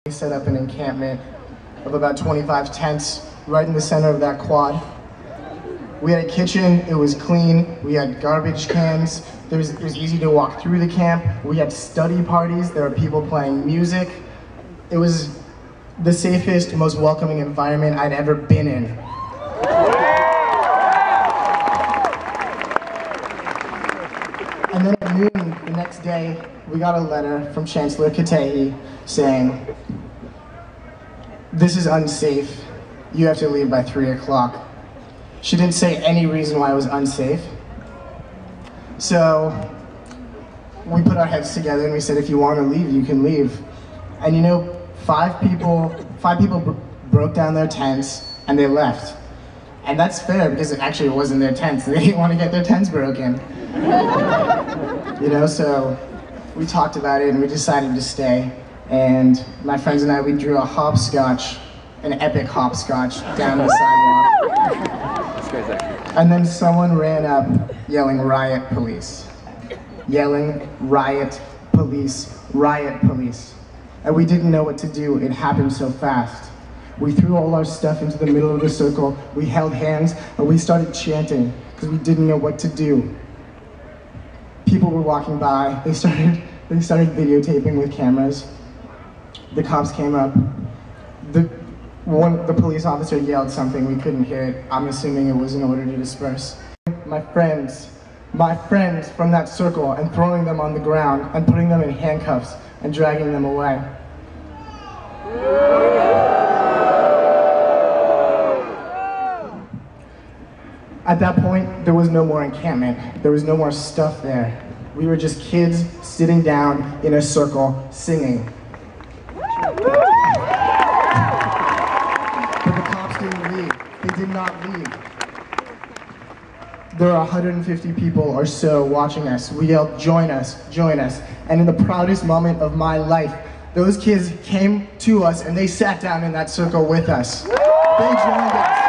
We set up an encampment of about 25 tents right in the center of that quad. We had a kitchen, it was clean, we had garbage cans, it was easy to walk through the camp, we had study parties, there were people playing music. It was the safest, most welcoming environment I'd ever been in. And then at noon the next day, we got a letter from Chancellor Katehi saying, "This is unsafe. You have to leave by 3 o'clock." She didn't say any reason why it was unsafe. So we put our heads together and we said, if you want to leave, you can leave. And you know, five people broke down their tents and they left. And that's fair because it actually wasn't their tents. They didn't want to get their tents broken. You know, so we talked about it and we decided to stay. And my friends and I, we drew a hopscotch, an epic hopscotch down the sidewalk. And then someone ran up yelling, "Riot police." Yelling, "Riot police, riot police." And we didn't know what to do. It happened so fast. We threw all our stuff into the middle of the circle, we held hands, and we started chanting because we didn't know what to do. People were walking by, they started videotaping with cameras. The cops came up. The police officer yelled something, we couldn't hear it. I'm assuming it was in order to disperse. My friends from that circle, and throwing them on the ground and putting them in handcuffs and dragging them away. At that point, there was no more encampment. There was no more stuff there. We were just kids sitting down in a circle singing. But the cops didn't leave. They did not leave. There were 150 people or so watching us. We yelled, "Join us, join us." And in the proudest moment of my life, those kids came to us and they sat down in that circle with us. They joined us.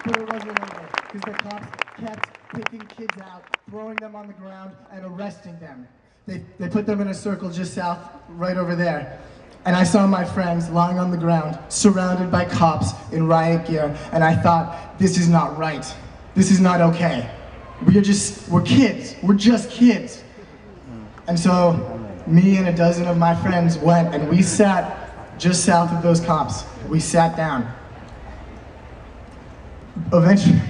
But it wasn't over, because the cops kept picking kids out, throwing them on the ground, and arresting them. They put them in a circle just south, right over there. And I saw my friends lying on the ground, surrounded by cops in riot gear, and I thought, this is not right. This is not okay. We're kids. We're just kids. And so, me and a dozen of my friends went, and we sat just south of those cops. We sat down. Eventually,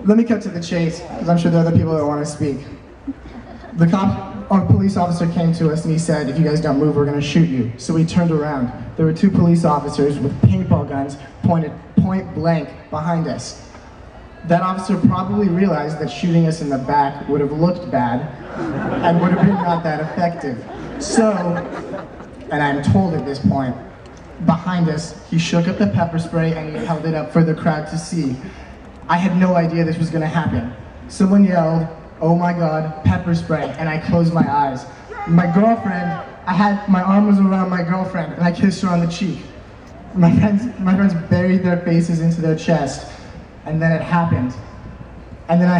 let me cut to the chase, because I'm sure there are other people that want to speak. Our police officer came to us and he said, "If you guys don't move, we're going to shoot you." So we turned around. There were two police officers with paintball guns pointed point blank behind us. That officer probably realized that shooting us in the back would have looked bad and would have been not that effective. So, and I'm told at this point, behind us, he shook up the pepper spray and he held it up for the crowd to see. I had no idea this was going to happen. Someone yelled, "Oh my God, pepper spray," and I closed my eyes. My girlfriend, my arm was around my girlfriend and I kissed her on the cheek. My friends buried their faces into their chest, and then it happened. And then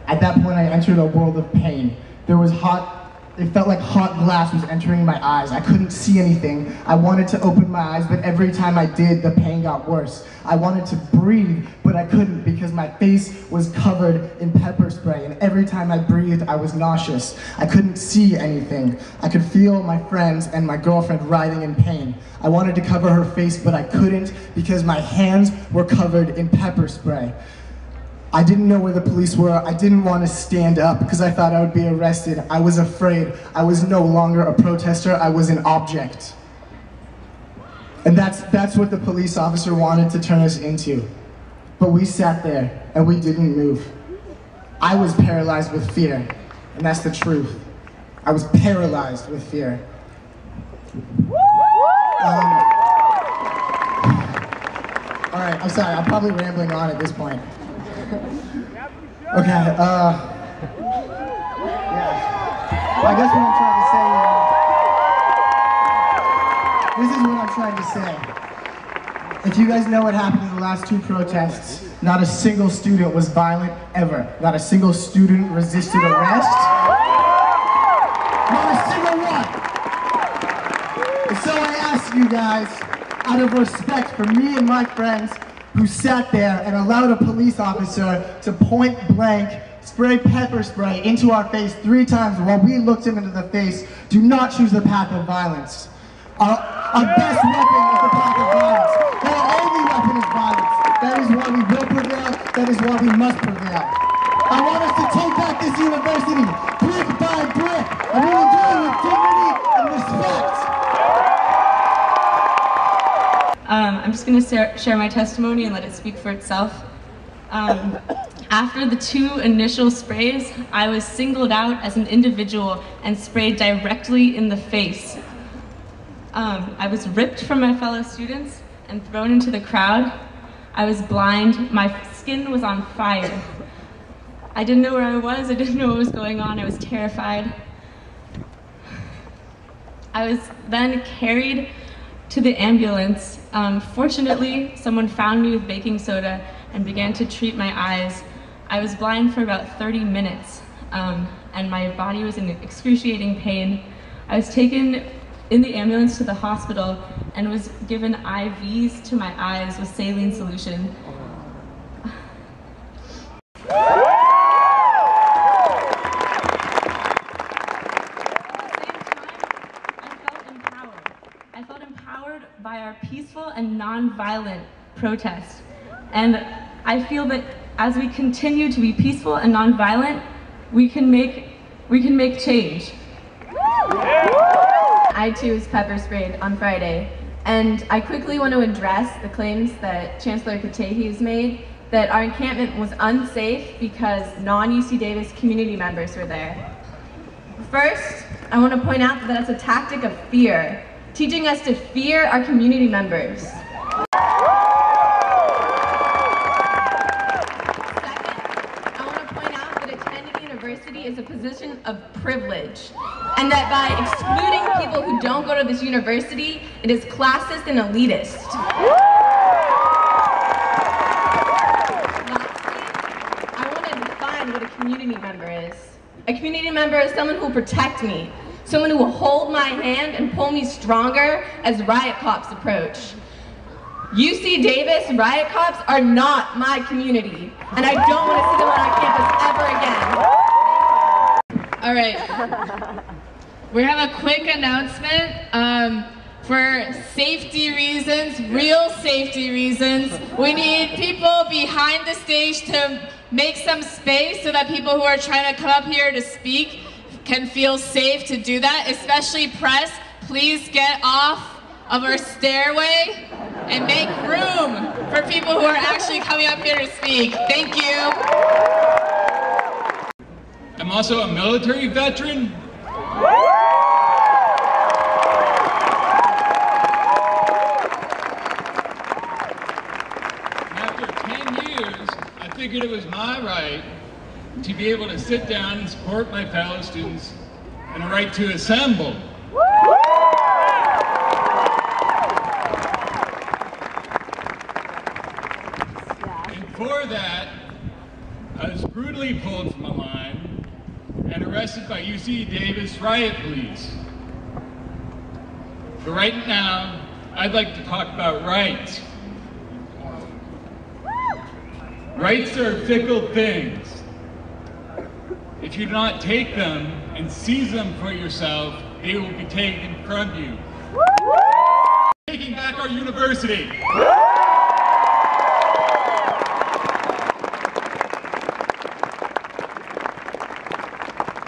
at that point I entered a world of pain. It felt like hot glass was entering my eyes. I couldn't see anything. I wanted to open my eyes, but every time I did, the pain got worse. I wanted to breathe, but I couldn't because my face was covered in pepper spray, and every time I breathed, I was nauseous. I couldn't see anything. I could feel my friends and my girlfriend writhing in pain. I wanted to cover her face, but I couldn't because my hands were covered in pepper spray. I didn't know where the police were. I didn't want to stand up because I thought I would be arrested. I was afraid. I was no longer a protester. I was an object. And that's what the police officer wanted to turn us into. But we sat there and we didn't move. I was paralyzed with fear, and that's the truth. I was paralyzed with fear. All right, I'm sorry. I'm probably rambling on at this point. Okay, yeah. I guess what I'm trying to say, this is what I'm trying to say. If you guys know what happened in the last two protests, not a single student was violent ever. Not a single student resisted arrest. Not a single one. you guys, out of respect for me and my friends who sat there and allowed a police officer to point blank spray pepper spray into our face 3 times while we looked him into the face, do not choose the path of violence. Our best weapon is the path of violence. Our only weapon is violence. That is why we will prevail. That is why we must prevail. I want us to take back this university, brick by brick, and we will do it with dignity and respect. I'm just going to share my testimony and let it speak for itself. After the 2 initial sprays, I was singled out as an individual and sprayed directly in the face. I was ripped from my fellow students and thrown into the crowd. I was blind. My skin was on fire. I didn't know where I was. I didn't know what was going on. I was terrified. I was then carried to the ambulance. Fortunately, someone found me with baking soda and began to treat my eyes. I was blind for about 30 minutes, and my body was in excruciating pain. I was taken in the ambulance to the hospital and was given IVs to my eyes with saline solution. I felt empowered by our peaceful and non-violent protest. And I feel that as we continue to be peaceful and non-violent, we can make change. I too was pepper sprayed on Friday, and I quickly want to address the claims that Chancellor Katehi has made that our encampment was unsafe because non-UC Davis community members were there. First, I want to point out that that's a tactic of fear, teaching us to fear our community members. Second, I want to point out that attending university is a position of privilege, and that by excluding people who don't go to this university, it is classist and elitist. Lastly, I want to define what a community member is. A community member is someone who will protect me, someone who will hold my hand and pull me stronger as riot cops approach. UC Davis riot cops are not my community, and I don't want to see them on our campus ever again. All right, we have a quick announcement. For safety reasons, real safety reasons, we need people behind the stage to make some space so that people who are trying to come up here to speak can feel safe to do that, especially press. Please get off of our stairway and make room for people who are actually coming up here to speak. Thank you. I'm also a military veteran. After 10 years, I figured it was my right to be able to sit down and support my fellow students and a right to assemble. And for that, I was brutally pulled from my line and arrested by UC Davis riot police. But right now, I'd like to talk about rights. Rights are fickle things. If you do not take them and seize them for yourself, they will be taken from you. Taking back our university.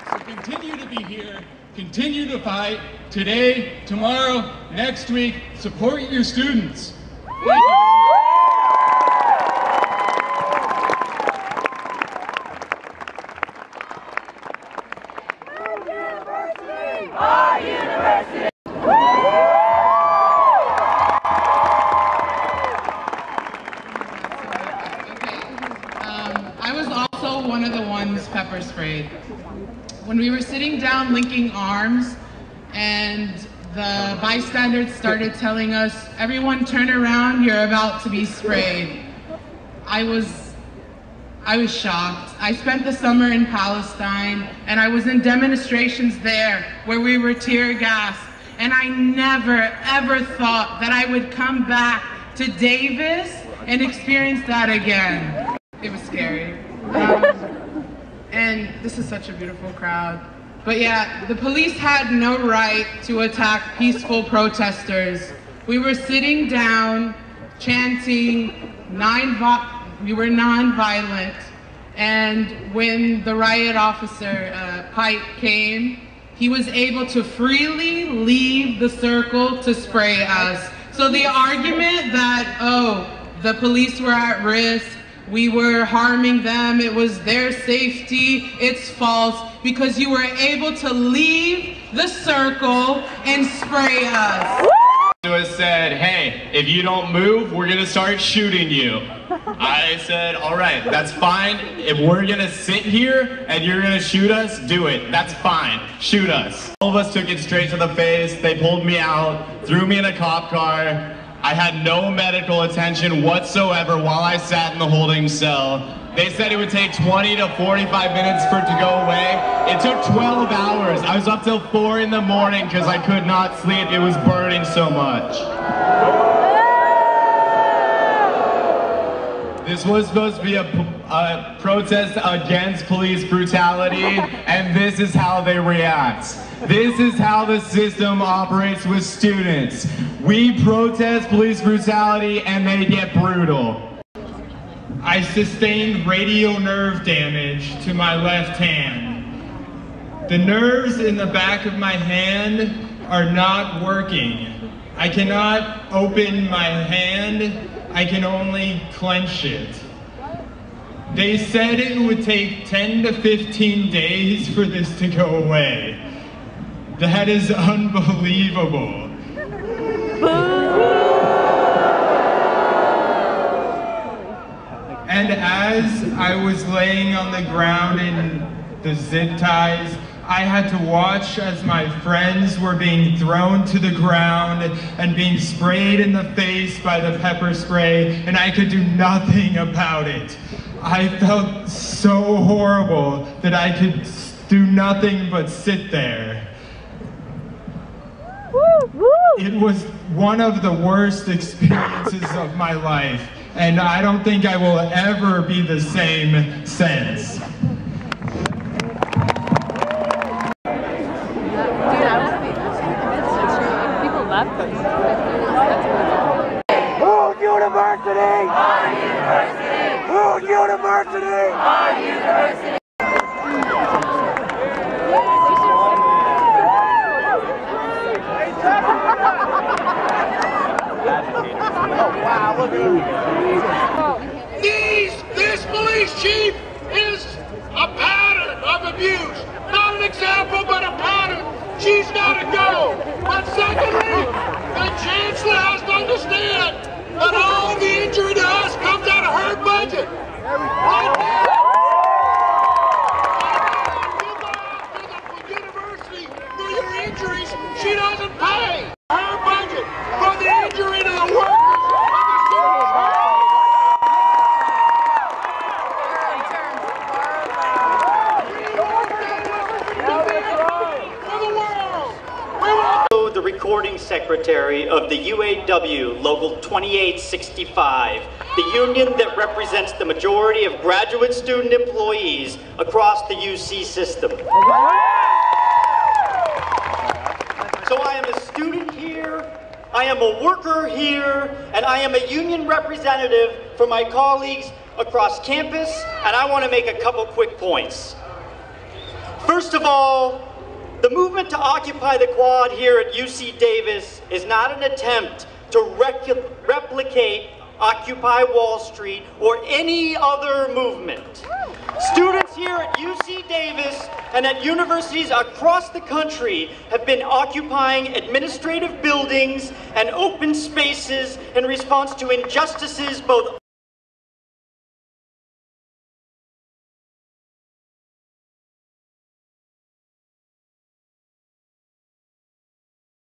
So continue to be here, continue to fight, today, tomorrow, next week, support your students. Thank you. I was also one of the ones pepper sprayed. When we were sitting down linking arms and the bystanders started telling us, everyone turn around, you're about to be sprayed. I was shocked. I spent the summer in Palestine and I was in demonstrations there where we were tear gassed and I never, ever thought that I would come back to Davis and experience that again. It was scary. And this is such a beautiful crowd. But yeah, the police had no right to attack peaceful protesters. We were sitting down, chanting, we were non-violent. And when the riot officer, Pike, came, he was able to freely leave the circle to spray us. So the argument that, oh, the police were at risk, we were harming them, it was their safety, it's false, because you were able to leave the circle and spray us. Was said, hey, if you don't move, we're gonna start shooting you. I said, all right, that's fine. If we're gonna sit here and you're gonna shoot us, do it. That's fine, shoot us. All of us took it straight to the face. They pulled me out, threw me in a cop car. I had no medical attention whatsoever while I sat in the holding cell. They said it would take 20 to 45 minutes for it to go away. It took 12 hours. I was up till 4 in the morning because I could not sleep. It was burning so much. This was supposed to be a protest against police brutality, and this is how they react. This is how the system operates with students. We protest police brutality and they get brutal. I sustained radial nerve damage to my left hand. The nerves in the back of my hand are not working. I cannot open my hand, I can only clench it. They said it would take 10 to 15 days for this to go away. That is unbelievable. And as I was laying on the ground in the zip ties, I had to watch as my friends were being thrown to the ground and being sprayed in the face by the pepper spray, and I could do nothing about it. I felt so horrible that I could do nothing but sit there. It was one of the worst experiences of my life, and I don't think I will ever be the same since. Whose university? Our university. Whose university? Our university. This police chief is a pattern of abuse. Not an example, but a pattern. She's got to go. But secondly, the chancellor has to understand that all the injury to us comes out of her budget. Right now, you go after the university for your injuries, she doesn't pay. Her budget for the injury to the workers and the students. The recording secretary of the UAW Local 2865, the union that represents the majority of graduate student employees across the UC system. So I am a student here, I am a worker here, and I am a union representative for my colleagues across campus, and I want to make a couple quick points. First of all, the movement to occupy the quad here at UC Davis is not an attempt to replicate Occupy Wall Street or any other movement. Students here at UC Davis and at universities across the country have been occupying administrative buildings and open spaces in response to injustices both